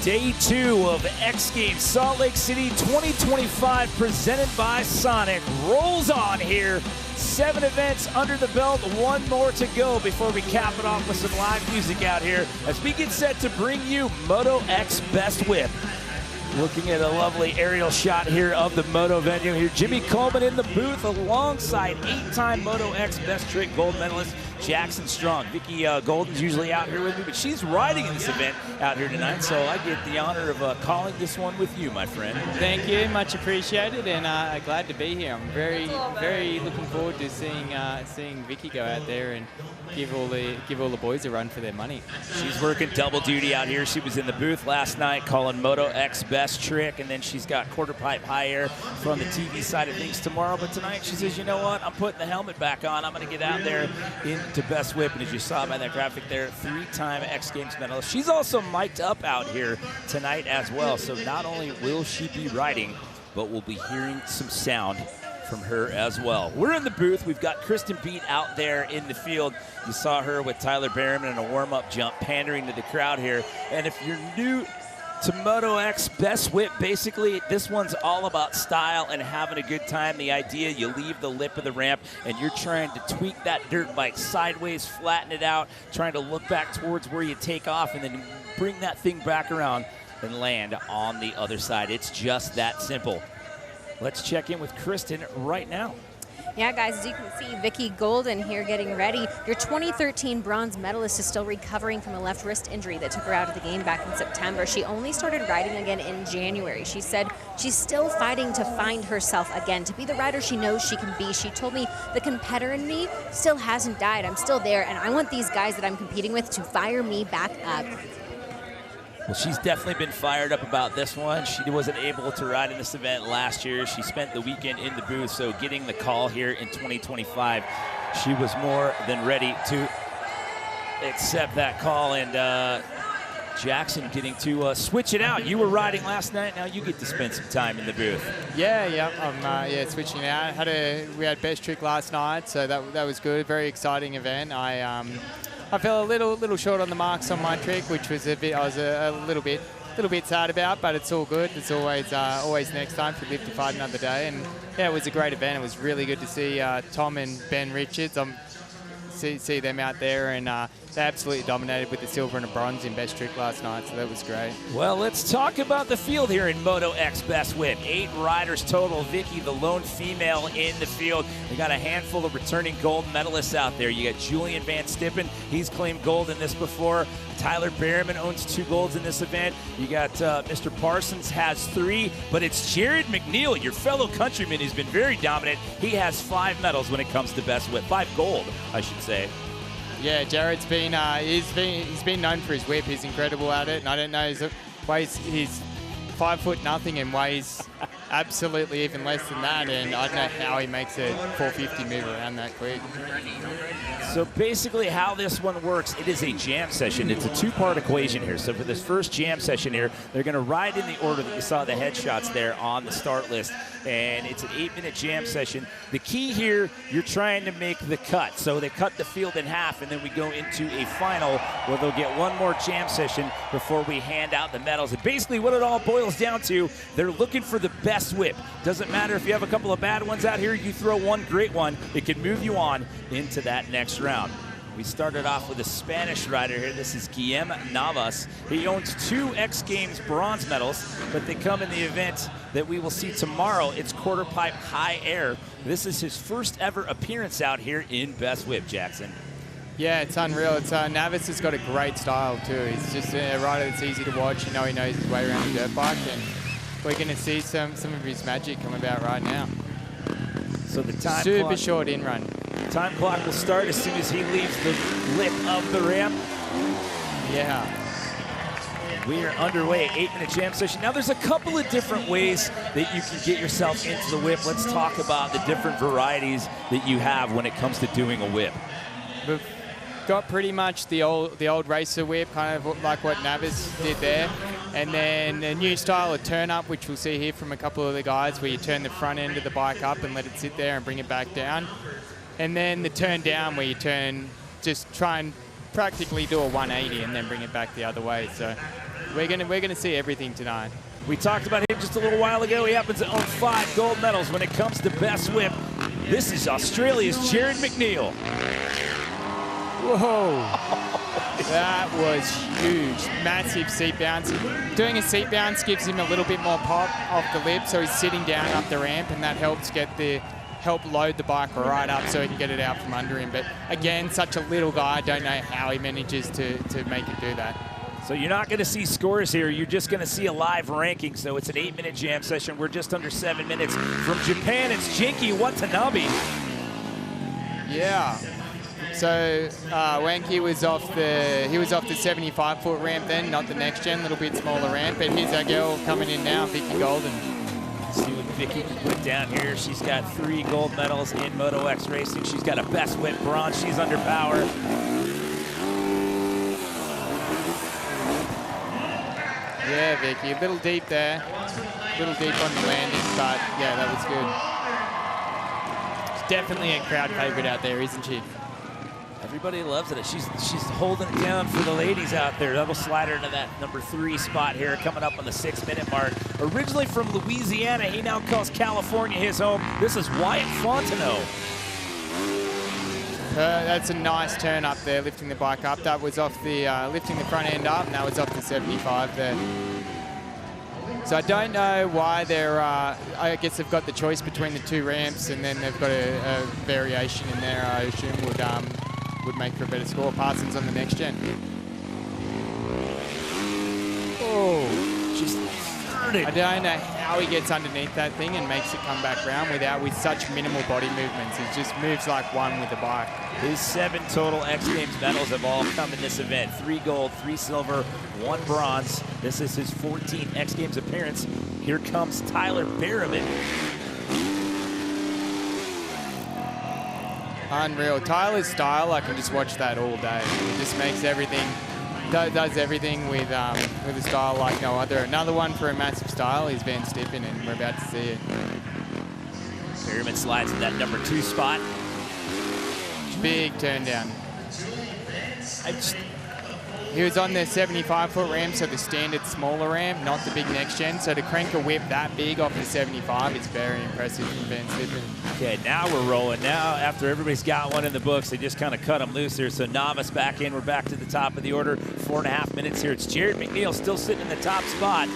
Day 2 of X Games Salt Lake City 2025 presented by Sonic rolls on here. 7 events under the belt, 1 more to go before we cap it off with some live music out here as we get set to bring you Moto X Best Whip. Looking at a lovely aerial shot here of the Moto venue here. Jimmy Coleman in the booth alongside 8-time Moto X Best Trick gold medalist Jackson Strong. Vicky Golden's usually out here with me, but she's riding in this event out here tonight, so I get the honor of calling this one with you, my friend. Thank you, much appreciated, and glad to be here. I'm very looking forward to seeing Vicky go out there and give all the boys a run for their money. She's working double duty out here. She was in the booth last night calling Moto X Best Trick, and then she's got quarter pipe high air from the TV side of things tomorrow. But tonight she says, you know what? I'm putting the helmet back on. I'm going to get out there into Best Whip. And as you saw by that graphic there, 3-time X Games medalist. She's also mic'd up out here tonight as well. So not only will she be riding, but we'll be hearing some sound from her as well. We're in the booth. We've got Kristen Beat out there in the field. You saw her with Tyler Berryman in a warm-up jump, pandering to the crowd here. And if you're new to Moto X Best Whip, basically this one's all about style and having a good time. The idea, you leave the lip of the ramp and you're trying to tweak that dirt bike sideways, flatten it out, trying to look back towards where you take off and then bring that thing back around and land on the other side. It's just that simple. Let's check in with Kristen right now. Yeah, guys, as you can see, Vicky Golden here getting ready. Your 2013 bronze medalist is still recovering from a left wrist injury that took her out of the game back in September. She only started riding again in January. She said she's still fighting to find herself again, to be the rider she knows she can be. She told me the competitor in me still hasn't died. I'm still there, and I want these guys that I'm competing with to fire me back up. Well, she's definitely been fired up about this one. She wasn't able to ride in this event last year. She spent the weekend in the booth, so getting the call here in 2025, she was more than ready to accept that call. And Jackson getting to switch it out. You were riding last night, now you get to spend some time in the booth. Yeah, switching out. We had Best Trick last night, so that was good. Very exciting event. I fell a little short on the marks on my trick, which was I was a little bit sad about, but it's all good. It's always next time if we live to fight another day. And yeah, it was a great event. It was really good to see Tom and Ben Richards. See them out there, and they absolutely dominated with the silver and a bronze in Best Trick last night, so that was great. Well, let's talk about the field here in Moto X Best Whip. 8 riders total. Vicky, the lone female in the field. We got a handful of returning gold medalists out there. You got Julian Van Stippen. He's claimed gold in this before. Tyler Berryman owns 2 golds in this event. You got Mr. Parsons has 3, but it's Jared McNeil, your fellow countryman, who's been very dominant. He has 5 medals when it comes to Best Whip. 5 gold, I should say. Yeah, Jared's been he's been known for his whip. He's incredible at it, and I don't know, he's 5 foot nothing and weighs absolutely even less than that, and I don't know how he makes a 450 move around that quick. So basically how this one works, it is a jam session. It's a 2-part equation here. So for this first jam session here, they're going to ride in the order that you saw the headshots there on the start list. And it's an 8-minute jam session. The key here, you're trying to make the cut. So they cut the field in half, and then we go into a final where they'll get 1 more jam session before we hand out the medals. And basically what it all boils down to, they're looking for the best whip. Doesn't matter if you have a couple of bad ones out here, you throw one great one, it can move you on into that next round. We started off with a Spanish rider here. This is Guillem Navas. He owns 2 X Games bronze medals, but they come in the event that we will see tomorrow. It's quarter pipe high air. This is his first ever appearance out here in Best Whip, Jackson. Yeah, it's unreal. Navas has got a great style too. He's just a rider that's easy to watch. You know, he knows his way around the dirt bike, and we're going to see some of his magic come about right now. So the time super short in run. Time clock will start as soon as he leaves the lip of the ramp. Yeah. We are underway, 8-minute jam session. Now there's a couple of different ways that you can get yourself into the whip. Let's talk about the different varieties that you have when it comes to doing a whip. We've got pretty much the old racer whip, kind of like what Navas did there. And then a new style of turn up, which we'll see here from a couple of the guys, where you turn the front end of the bike up and let it sit there and bring it back down. And then the turn down, where you just try and practically do a 180 and then bring it back the other way. So We're gonna see everything tonight. We talked about him just a little while ago. He happens to own 5 gold medals when it comes to Best Whip. This is Australia's Jared McNeil. Whoa. That was huge. Massive seat bounce. Doing a seat bounce gives him a little bit more pop off the lip, so he's sitting down up the ramp, and that helps help load the bike right up so he can get it out from under him. But again, such a little guy, I don't know how he manages to make it do that. So you're not going to see scores here. You're just going to see a live ranking. So it's an 8-minute jam session. We're just under 7 minutes. From Japan, it's Jinky Watanabe. Yeah. So Wanky was off the 75-foot ramp then, not the next gen, little bit smaller ramp. But here's our girl coming in now, Vicky Golden. See what Vicky can put down here. She's got 3 gold medals in Moto X racing. She's got a Best Whip bronze. She's under power. Yeah, Vicky, a little deep there. A little deep on the landing, but yeah, that was good. She's definitely a crowd favorite out there, isn't she? Everybody loves it. She's holding it down for the ladies out there. That'll slide her into that number 3 spot here, coming up on the 6-minute mark. Originally from Louisiana, he now calls California his home. This is Wyatt Fontenot. That's a nice turn up there, lifting the bike up. That was off the, lifting the front end up, and that was off the 75 there. So I don't know why they're, I guess they've got the choice between the 2 ramps, and then they've got a variation in there, I assume would make for a better score. Parsons on the next gen. Oh, just I don't know how he gets underneath that thing and makes it come back round with such minimal body movements. He just moves like one with the bike. His 7 total X Games medals have all come in this event. 3 gold, 3 silver, 1 bronze. This is his 14th X Games appearance. Here comes Tyler Berriman. Unreal. Tyler's style, I can just watch that all day. He just makes everything, does everything with a style like no other. Another one for a massive style is Van Stippen, and we're about to see it. Berriman slides in that number 2 spot. Big turn down. He was on the 75-foot ramp, so the standard smaller ramp, not the big next gen. So to crank a whip that big off the 75 is very impressive from Van Stippen. Okay, now we're rolling. Now, after everybody's got one in the books, they just kind of cut them loose here. So Navas back in. We're back to the top of the order. 4.5 minutes here. It's Jared McNeil still sitting in the top spot.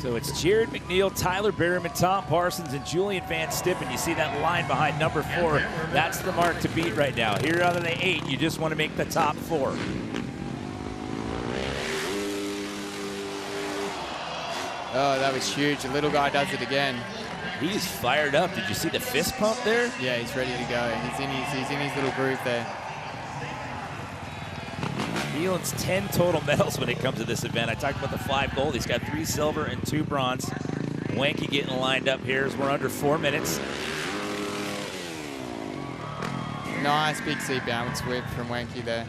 So it's Jared McNeil, Tyler Berriman, Tom Parsons, and Julian Van Stippen. You see that line behind number 4. That's the mark to beat right now. Here out of the 8, you just want to make the top 4. Oh, that was huge. The little guy does it again. He's fired up. Did you see the fist pump there? Yeah, he's ready to go. He's in his little groove there. He owns 10 total medals when it comes to this event. I talked about the 5 gold. He's got 3 silver and 2 bronze. Wanky getting lined up here as we're under 4 minutes. Nice big seat bounce whip from Wanky there.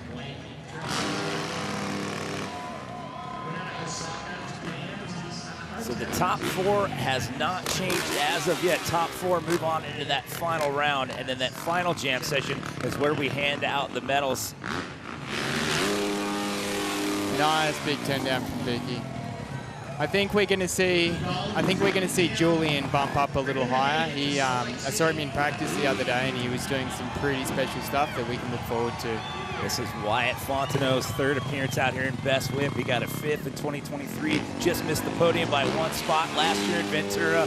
So the top 4 has not changed as of yet. Top 4 move on into that final round, and then that final jam session is where we hand out the medals. Nice big turn down from Vicky. I think we're going to see Julian bump up a little higher. I saw him in practice the other day, and he was doing some pretty special stuff that we can look forward to. This is Wyatt Fontenot's 3rd appearance out here in Best Whip. He got a 5th in 2023. Just missed the podium by 1 spot last year in Ventura.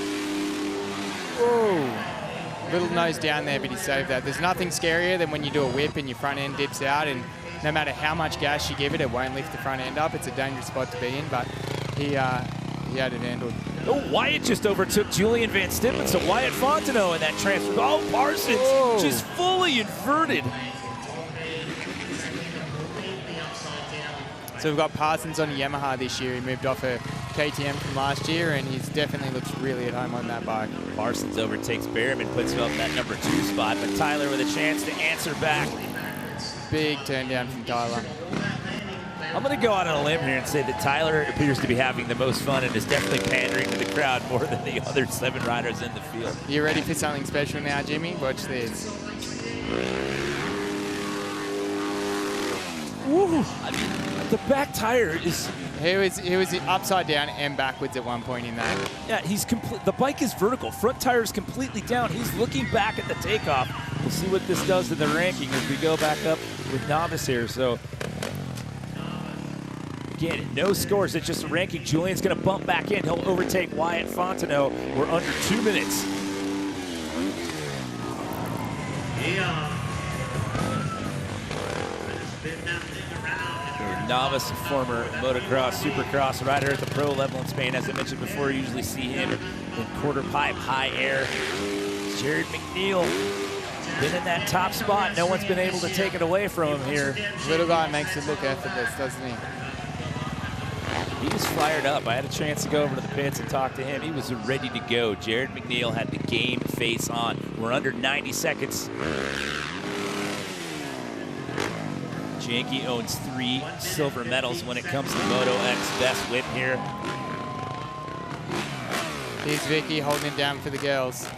Whoa. Little nose down there, but he saved that. There's nothing scarier than when you do a whip and your front end dips out, and no matter how much gas you give it, it won't lift the front end up. It's a dangerous spot to be in, but he had it handled. Oh, Wyatt just overtook Julian Van Stippen, so Wyatt Fontenot in that transfer. Oh, Parsons Whoa. Just fully inverted. So we've got Parsons on a Yamaha this year. He moved off a KTM from last year, and he's definitely looks really at home on that bike. Parsons overtakes Berriman, puts him up in that number 2 spot, but Tyler with a chance to answer back. Big turn down from Tyler. I'm going to go out on a limb here and say that Tyler appears to be having the most fun and is definitely pandering to the crowd more than the other 7 riders in the field. You ready for something special now, Jimmy? Watch this. Woo! I mean, the back tire is... He was upside down and backwards at one point in that. Yeah, the bike is vertical. Front tire is completely down. He's looking back at the takeoff. We'll see what this does to the ranking as we go back up with Novice here. So, again, no scores. It's just a ranking. Julian's going to bump back in. He'll overtake Wyatt Fontenot. We're under 2 minutes. Novice, former motocross, supercross rider at the pro level in Spain. As I mentioned before, you usually see him in quarter pipe, high air. Jared McNeil been in that top spot. No one's been able to take it away from him here. Little guy makes it look effortless, doesn't he? He was fired up. I had a chance to go over to the pits and talk to him. He was ready to go. Jared McNeil had the game face on. We're under 90 seconds. Janky owns 3 silver medals when it comes to Moto X Best Whip here. Here's Vicky holding him down for the girls.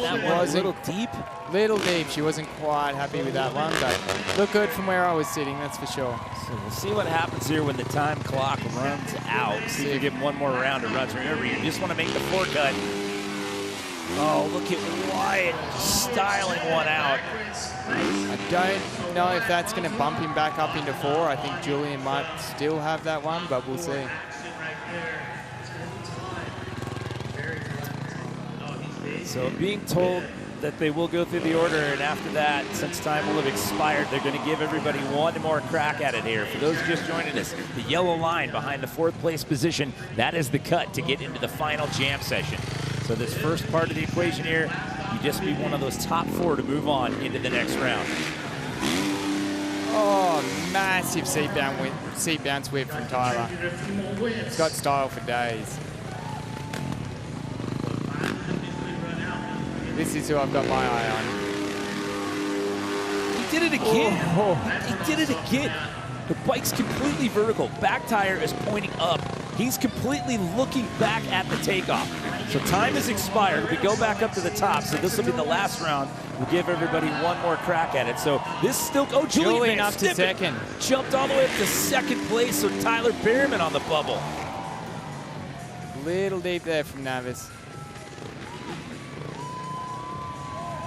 That one was a little deep. Little deep. She wasn't quite happy with that one, but looked good from where I was sitting, that's for sure. So we'll see what happens here when the time clock runs out. See if you give him one more round of runs. Remember, you just want to make the 4 cut. Oh, look at Wyatt styling one out. I don't know if that's going to bump him back up into 4. I think Julian might still have that one, but we'll see. So being told that they will go through the order, and after that, since time will have expired, they're going to give everybody one more crack at it here. For those just joining us, the yellow line behind the 4th place position, that is the cut to get into the final jam session. So this first part of the equation here, you just be one of those top 4 to move on into the next round. Oh, massive seat bounce whip from Tyler. He's got style for days. This is who I've got my eye on. He did it again. Oh. He did it again. The bike's completely vertical. Back tire is pointing up. He's completely looking back at the takeoff. So time has expired. We go back up to the top. So this will be the last round. We'll give everybody one more crack at it. So this is still, oh, Julian up to second. Jumped all the way up to 2nd place. So Tyler Behrman on the bubble. Little deep there from Navis.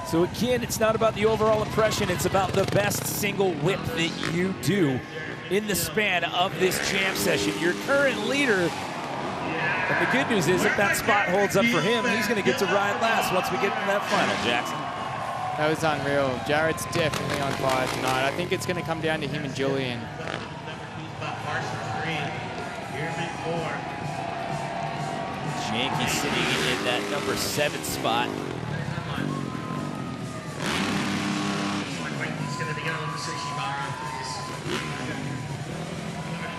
So again, it's not about the overall impression, it's about the best single whip that you do in the span of this jam session. Your current leader, and the good news is if that spot holds up for him, he's going to get to ride last once we get into that final, Jackson. That was unreal. Jared's definitely on fire tonight. I think it's going to come down to him and Julian. Janky sitting in that number 7 spot.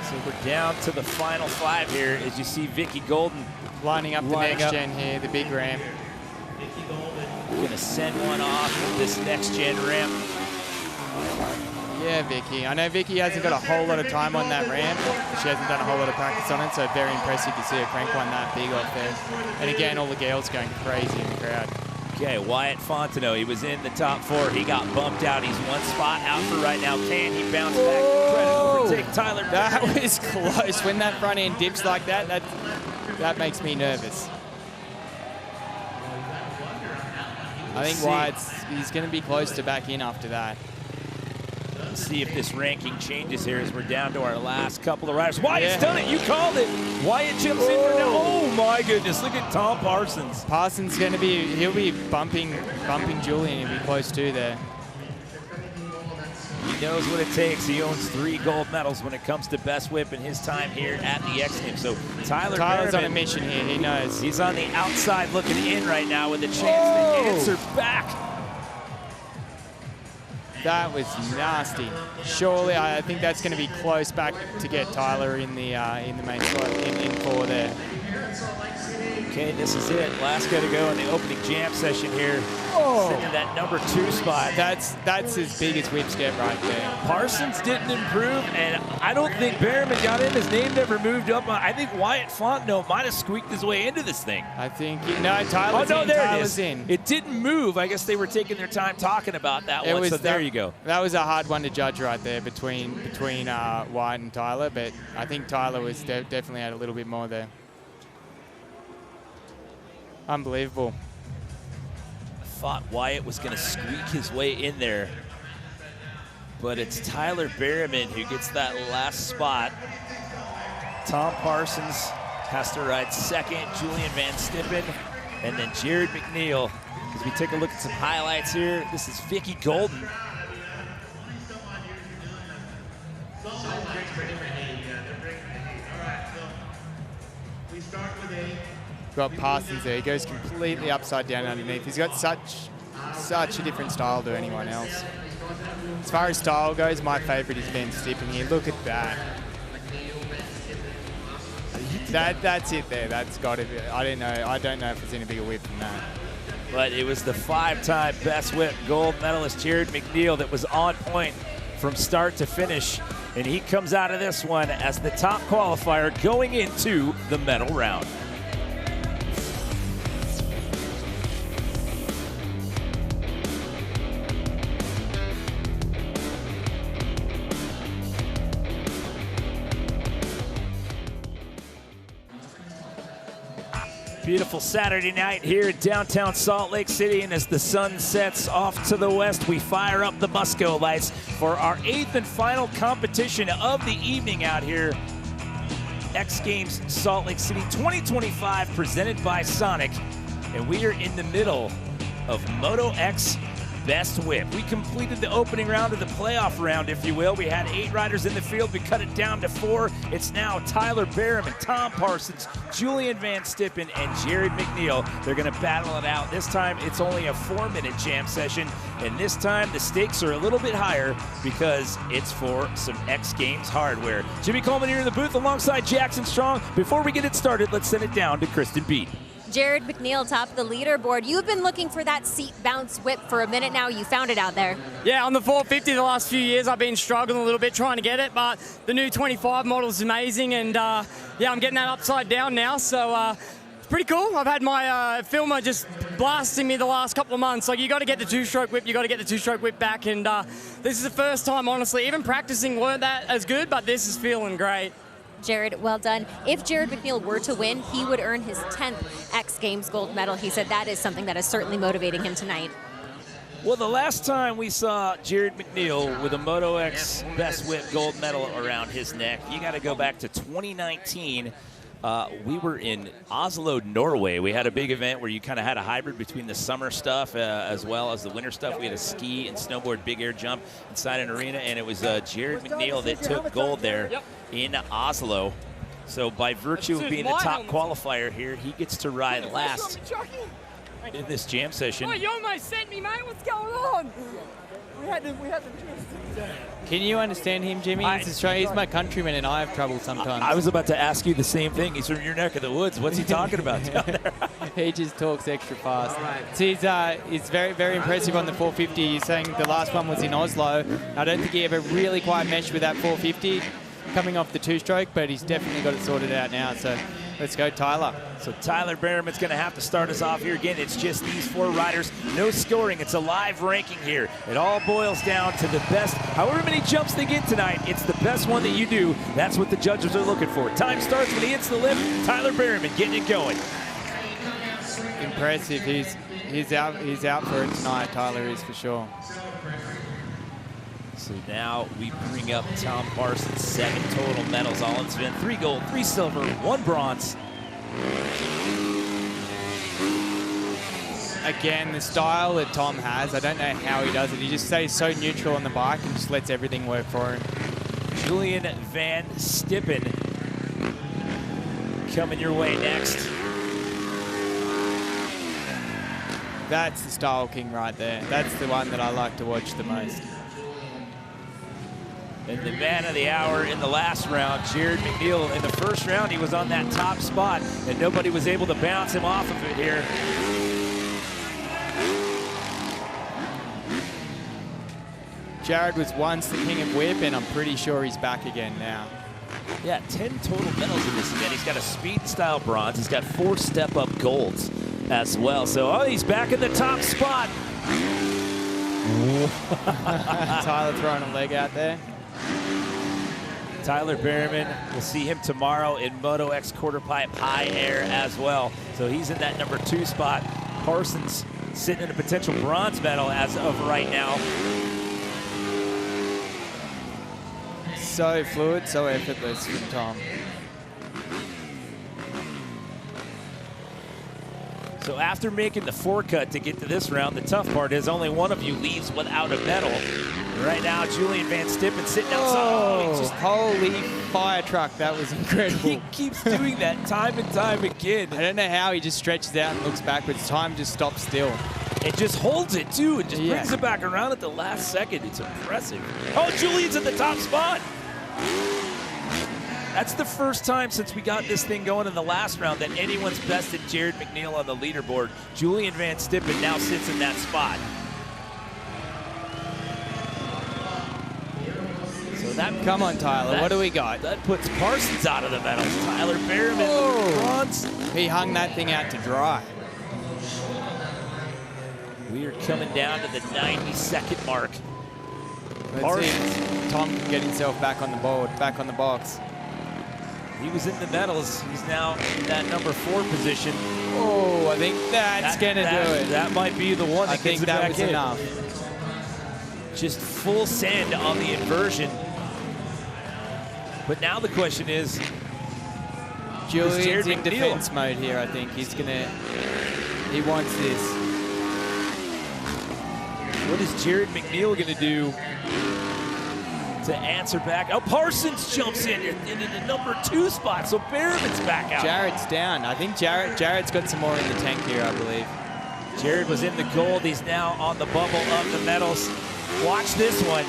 So we're down to the final 5 here as you see Vicky Golden lining up the next gen here, the big ramp. Gonna send one off with this next gen ramp. Yeah, Vicky. I know Vicky hasn't got a whole lot of time on that ramp. She hasn't done a whole lot of practice on it, so very impressive to see her crank one that big off there. And again, all the girls going crazy in the crowd. Okay, Wyatt Fontenot, he was in the top 4. He got bumped out. He's 1 spot out for right now. Can he bounce back and try to overtake Tyler? That was close. When that front end dips like that, that makes me nervous. I think he's going to be close to back in after that. Let's see if this ranking changes here as we're down to our last couple of riders. Wyatt's done it. You called it. Wyatt jumps in for now. Oh my goodness! Look at Tom Parsons. Parsons going to be. He'll be bumping Julian. He'll be close to there. He knows what it takes. He owns 3 gold medals when it comes to best whip in his time here at the XGames. So Tyler's on a mission here. He knows. He's on the outside looking in right now with a chance to answer back. That was nasty. Surely, I think that's going to be close back to get Tyler in the main slot in 4 there. Okay, this is it. Last guy to go in the opening jam session here. Sitting in that number 2 spot. That's as big as whips get right there. Parsons didn't improve, and I don't think Berriman got in. His name never moved up. I think Wyatt Fontenot might have squeaked his way into this thing. I think, no, Tyler's in. There Tyler's it is. in. It didn't move. I guess they were taking their time talking about that one, so there you go. That was a hard one to judge right there between Wyatt and Tyler, but I think Tyler was definitely had a little bit more there. Unbelievable. I thought Wyatt was going to squeak his way in there, but it's Tyler Berriman who gets that last spot. Tom Parsons has to ride second, Julian Van Stippen, and then Jared McNeil. As we take a look at some highlights here, this is Vicky Golden. Got Parsons there. He goes completely upside down underneath. He's got such a different style to anyone else. As far as style goes, my favorite is Van Stippen here. Look at that. That's it there. That's got to be. I don't know if there's any bigger whip than that. But it was the 5-time Best Whip gold medalist Jared McNeil that was on point from start to finish. And he comes out of this one as the top qualifier going into the medal round. Beautiful Saturday night here in downtown Salt Lake City, and as the sun sets off to the west, we fire up the Musco lights for our 8th and final competition of the evening out here. X Games Salt Lake City 2025 presented by Sonic, and we are in the middle of Moto X Best Whip. We completed the opening round of the playoff round, if you will. We had 8 riders in the field. We cut it down to 4. It's now Tyler Berriman, Tom Parsons, Julian Van Stippen, and Jared McNeil. They're going to battle it out. This time, it's only a 4-minute jam session, and this time the stakes are a little bit higher because it's for some X Games hardware. Jimmy Coleman here in the booth alongside Jackson Strong. Before we get it started, let's send it down to Kristen Beat. Jared McNeil, top of the leaderboard. You've been looking for that seat bounce whip for a minute now. You found it out there. Yeah, on the 450 the last few years, I've been struggling a little bit trying to get it, but the new 25 model is amazing, and yeah, I'm getting that upside down now, so it's pretty cool. I've had my filmer just blasting me the last couple of months. Like, you got to get the 2-stroke whip, you got to get the 2-stroke whip back, and this is the first time, honestly, even practicing weren't that as good, but this is feeling great. Jared, well done. If Jared McNeil were to win, he would earn his 10th X Games gold medal. He said that is something that is certainly motivating him tonight. Well, the last time we saw Jared McNeil with a Moto X Best Whip gold medal around his neck, you got to go back to 2019. We were in Oslo, Norway. We had a big event where you kind of had a hybrid between the summer stuff as well as the winter stuff. We had a ski and snowboard big air jump inside an arena, and it was Jared McNeil that took gold there in Oslo. So by virtue of being the top qualifier here, he gets to ride last in this jam session. Oh, you almost sent me, mate. What's going on? We had the Can you understand him, Jimmy? He's my countryman, and I have trouble sometimes. I was about to ask you the same thing. He's from your neck of the woods. What's he talking about down there? He just talks extra fast. So he's very, very impressive on the 450. He's saying the last one was in Oslo. I don't think he ever really quite meshed with that 450 coming off the 2-stroke, but he's definitely got it sorted out now. So let's go, Tyler. So Tyler Berriman's going to have to start us off here again. It's just these 4 riders. No scoring. It's a live ranking here. It all boils down to the best. However many jumps they get tonight, it's the best one that you do. That's what the judges are looking for. Time starts when he hits the lift. Tyler Berriman getting it going. Impressive. He's out for it tonight. Tyler is for sure. So now we bring up Tom Parsons, 7 total medals, all in spin, 3 gold, 3 silver, 1 bronze. Again, the style that Tom has, I don't know how he does it. He just stays so neutral on the bike and just lets everything work for him. Julian Van Stippen coming your way next. That's the style king right there. That's the one that I like to watch the most. And the man of the hour in the last round, Jared McNeil. In the first round, he was on that top spot, and nobody was able to bounce him off of it here. Jared was once the king of whip, and I'm pretty sure he's back again now. Yeah, 10 total medals in this event. He's got a speed style bronze. He's got 4 step-up golds as well. So, oh, he's back in the top spot. Tyler throwing a leg out there. Tyler Behrman, we'll see him tomorrow in Moto X quarter pipe high air as well. So he's in that number 2 spot. Parsons sitting in a potential bronze medal as of right now. So fluid, so effortless from Tom. So after making the 4-cut to get to this round, the tough part is only one of you leaves without a medal. Right now, Julian Van Stippen sitting outside. Oh, holy fire truck, that was incredible. He keeps doing that time and time again. I don't know how he just stretches out and looks backwards. Time just stops still. It just holds it, too, and just brings it back around at the last second. It's impressive. Oh, Julian's at the top spot. That's the first time since we got this thing going in the last round that anyone's bested Jared McNeil on the leaderboard. Julian Van Stippen now sits in that spot. So that, come on, Tyler, what do we got? That puts Parsons out of the medals. Tyler Behrman, bronze. He hung that thing out to dry. We are coming down to the 90-second mark. Let's see if Tom can get himself back on the board, back on the box. He was in the medals. He's now in that number 4 position. Oh, I think that's going to do it. That might be the one that gets it back in. Enough. Just full send on the inversion. But now the question is, Julian's in defense mode here, I think. He wants this. What is Jared McNeil going to do to answer back? Oh, Parsons jumps in the number 2 spot, so Behrman's back out. Jared's down. I think Jared's got some more in the tank here, I believe. Jared was in the gold. He's now on the bubble of the medals. Watch this one.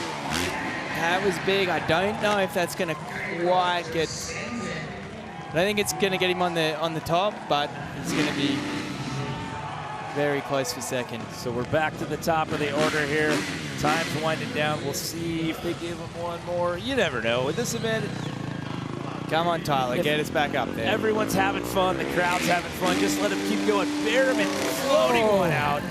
That was big. I don't know if that's going to quite get... I don't think it's going to get him on the top, but it's going to be very close for second. So we're back to the top of the order here. Time's winding down. We'll see if they give him one more. You never know. With this event, come on, Tyler, get us back up there. Everyone's having fun. The crowd's having fun. Just let him keep going. Behrman floating one out.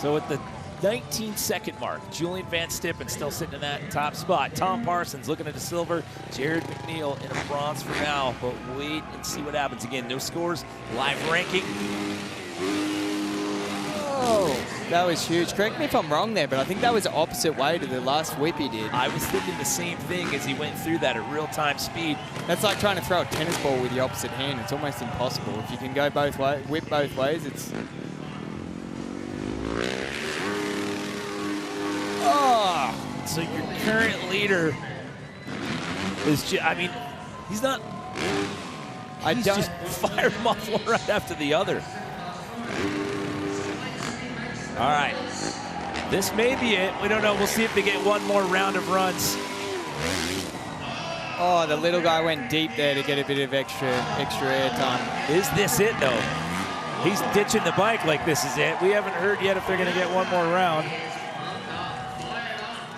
So at the 19-second mark, Julian Van Stippen still sitting in that top spot. Tom Parsons looking at a silver. Jared McNeil in a bronze for now. But wait and see what happens. Again, no scores. Live ranking. Oh, that was huge. Correct me if I'm wrong there, but I think that was the opposite way to the last whip he did. I was thinking the same thing as he went through that at real-time speed. That's like trying to throw a tennis ball with the opposite hand. It's almost impossible. If you can go both ways, whip both ways, it's... Oh, so your current leader is just, I mean, he's not, he's just fired them off one right after the other. All right, this may be it. We don't know. We'll see if they get one more round of runs. Oh, the little guy went deep there to get a bit of extra air time. Is this it, though? He's ditching the bike like this is it. We haven't heard yet if they're going to get one more round.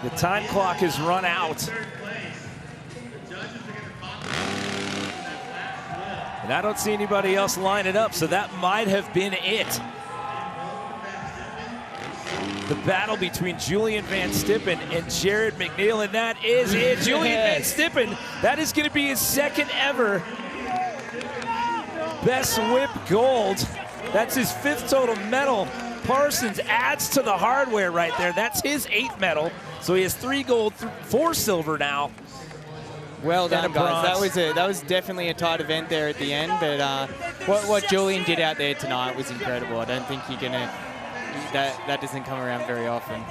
The time clock has run out. And I don't see anybody else line it up, so that might have been it. The battle between Julian Van Stippen and Jared McNeil, and that is it. Julian Van Stippen, that is going to be his second ever Best Whip Gold. That's his 5th total medal. Parsons adds to the hardware right there. That's his 8th medal. So he has 3 gold, 4 silver now. Well done, guys. That was definitely a tight event there at the end, but what Julian did out there tonight was incredible. I don't think you're gonna that doesn't come around very often.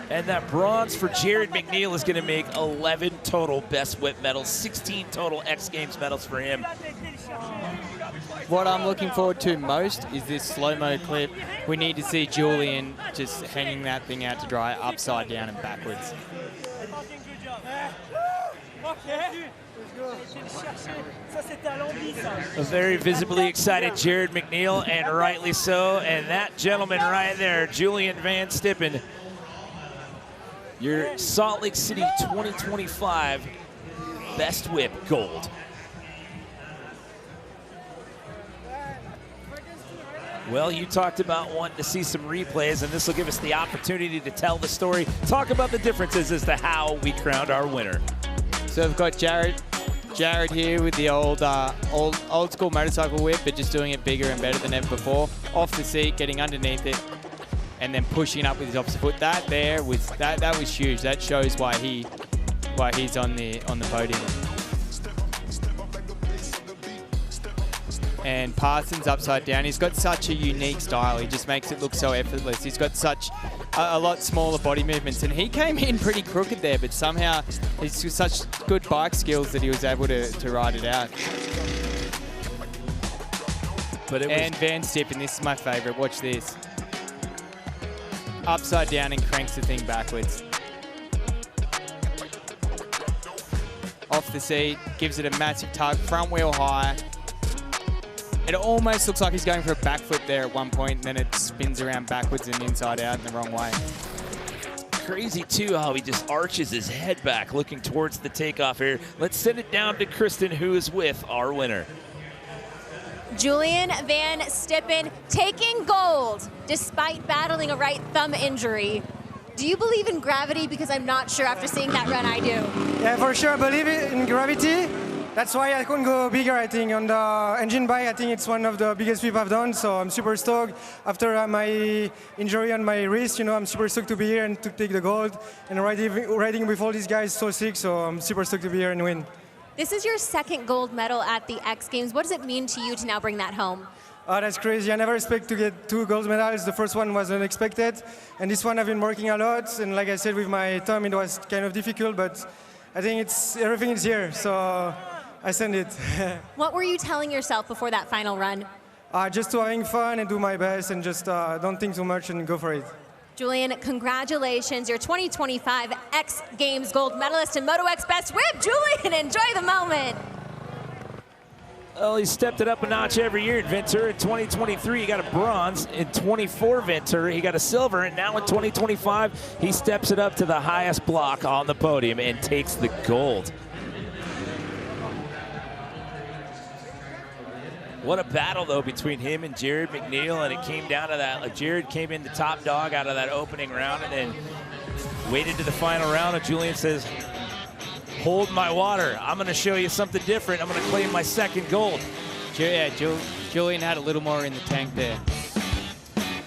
And that bronze for Jared McNeil is going to make 11 total Best Whip medals, 16 total X Games medals for him. What I'm looking forward to most is this slow-mo clip. We need to see Julian just hanging that thing out to dry upside down and backwards. A very visibly excited Jared McNeil, and rightly so. And that gentleman right there, Julian Van Stippen, your Salt Lake City 2025 Best Whip Gold. Well, you talked about wanting to see some replays, and this will give us the opportunity to tell the story. Talk about the differences as to how we crowned our winner. So we've got Jared here with the old school motorcycle whip, but just doing it bigger and better than ever before. Off the seat, getting underneath it, and then pushing up with his opposite foot. That was huge. That shows why he's on the podium. And Parsons upside down. He's got such a unique style. He just makes it look so effortless. He's got such a lot smaller body movements, and he came in pretty crooked there, but somehow he's got such good bike skills that he was able to ride it out. And Van Stippen, this is my favorite. Watch this. Upside down and cranks the thing backwards. Off the seat, gives it a massive tug, front wheel high. It almost looks like he's going for a backflip there at one point, and then it spins around backwards and inside out in the wrong way. Crazy, too, how he just arches his head back, looking towards the takeoff here. Let's send it down to Kristen, who is with our winner. Julian Van Stippen taking gold despite battling a right thumb injury. Do you believe in gravity? Because I'm not sure after seeing that run I do. Yeah, for sure, I believe in gravity. That's why I couldn't go bigger, I think. On the engine bike, I think it's one of the biggest whip I've done, so I'm super stoked. After my injury on my wrist, I'm super stoked to be here and to take the gold. And riding with all these guys is so sick, so I'm super stoked to be here and win. This is your second gold medal at the X Games. What does it mean to you to now bring that home? Oh, that's crazy. I never expect to get 2 gold medals. The first one was unexpected, and this one I've been working a lot. And like I said, with my thumb, it was kind of difficult, but I think everything is here, so I send it. What were you telling yourself before that final run? Just to having fun and do my best and just don't think too much and go for it. Julian, congratulations. Your 2025 X Games gold medalist in Moto X Best Whip. Julian, enjoy the moment. Well, he stepped it up a notch every year in Ventura. In 2023, he got a bronze. In 24 Ventura, he got a silver. And now in 2025, he steps it up to the highest block on the podium and takes the gold. What a battle, though, between him and Jared McNeil, and it came down to that. Like, Jared came in the top dog out of that opening round and then waited to the final round, and Julian says, hold my water. I'm going to show you something different. I'm going to claim my second gold. Yeah, Julian had a little more in the tank there.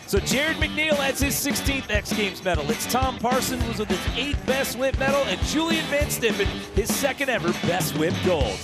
So Jared McNeil has his 16th X Games medal. It's Tom Parsons was with his 8th Best Whip medal, and Julian Van Stippen, his second ever Best Whip gold.